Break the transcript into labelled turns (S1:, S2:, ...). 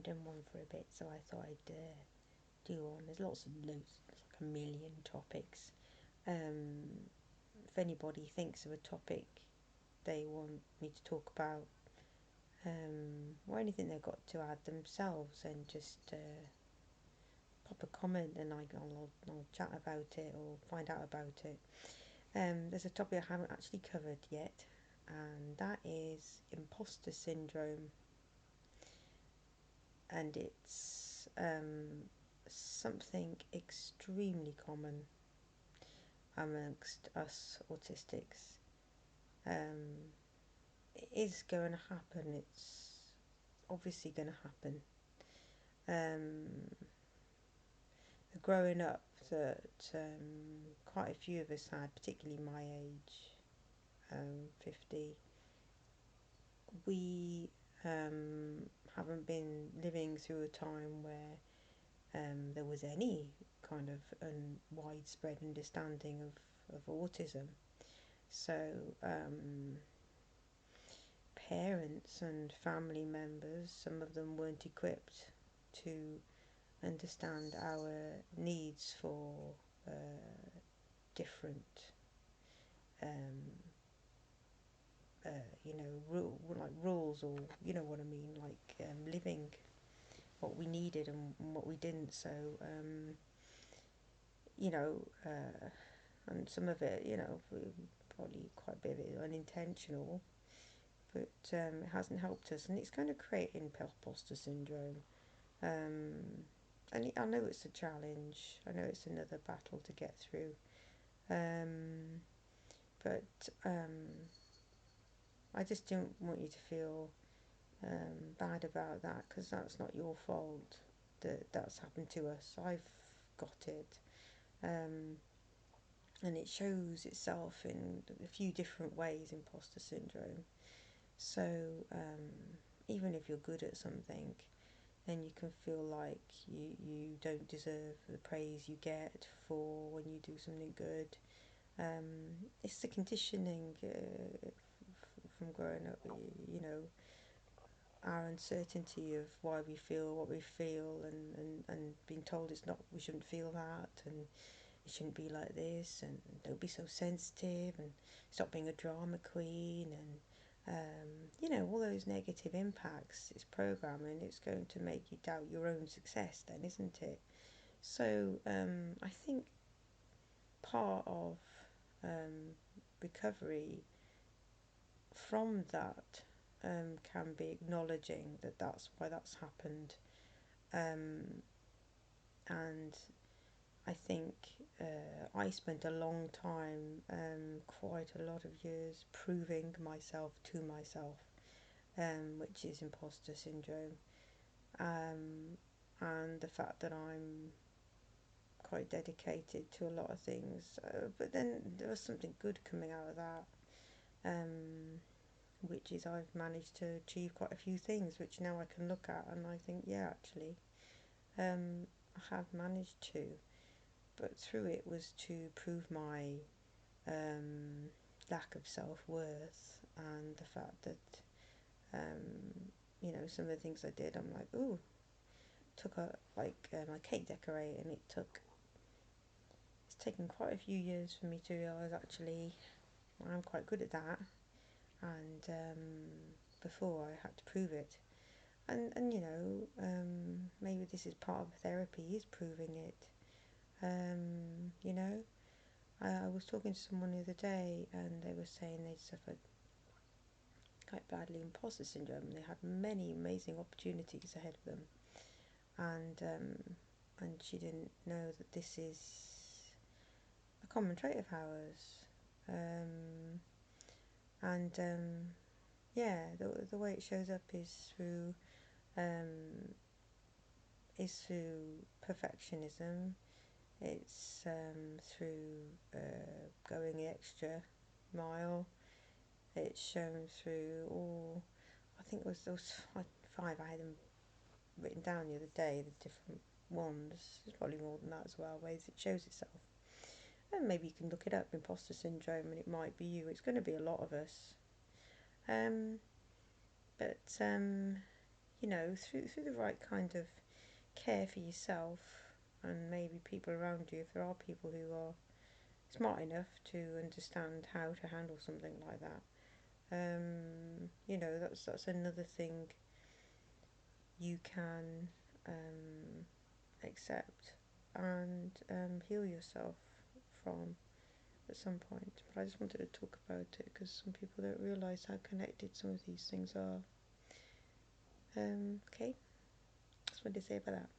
S1: haven't done one for a bit, so I thought I'd do one. There's lots of loads, there's like a million topics. If anybody thinks of a topic they want me to talk about, or anything they've got to add themselves, and just pop a comment and I'll chat about it or find out about it. There's a topic I haven't actually covered yet, and that is imposter syndrome, and it's something extremely common amongst us autistics. It is going to happen. It's obviously going to happen. Growing up, that quite a few of us had, particularly my age, 50, we haven't been living through a time where there was any kind of widespread understanding of autism. So parents and family members, some of them weren't equipped to understand our needs for different, um, like rules, or you know what I mean, like living what we needed and what we didn't. So, you know, and some of it, probably quite a bit of it unintentional, but it hasn't helped us, and it's going to create imposter syndrome. And I know it's a challenge. I know it's another battle to get through. But I just don't want you to feel bad about that, because that's not your fault that that's happened to us. I've got it. And it shows itself in a few different ways, imposter syndrome. So even if you're good at something, then you can feel like you don't deserve the praise you get for when you do something good. It's the conditioning from growing up, our uncertainty of why we feel what we feel, and being told it's not, we shouldn't feel that, and it shouldn't be like this, and don't be so sensitive, and stop being a drama queen, and all those negative impacts. It's programming. It's going to make you doubt your own success then, isn't it? So I think part of recovery from that can be acknowledging that that's why that's happened. And I think I spent a long time, quite a lot of years, proving myself to myself, which is imposter syndrome. And the fact that I'm quite dedicated to a lot of things. But then there was something good coming out of that, which is I've managed to achieve quite a few things, which now I can look at and I think, yeah, actually, I have managed to. But through it was to prove my lack of self-worth, and the fact that, some of the things I did, I'm like, ooh, took my cake decorating, it's taken quite a few years for me to realise actually I'm quite good at that, and before I had to prove it, and maybe this is part of therapy, is proving it. I was talking to someone the other day, and they were saying they'd suffered quite badly imposter syndrome, and they had many amazing opportunities ahead of them, and she didn't know that this is a common trait of ours. And yeah, the way it shows up um, is through perfectionism. It's through going the extra mile. It's shown through all. I think it was those five. I had them written down the other day. The different ones. There's probably more than that as well. Ways it shows itself. And maybe you can look it up, imposter syndrome, and it might be you. It's going to be a lot of us. But through the right kind of care for yourself and maybe people around you, if there are people who are smart enough to understand how to handle something like that. That's another thing you can accept and heal yourself from at some point. But I just wanted to talk about it because some people don't realise how connected some of these things are. Okay, that's what I say about that.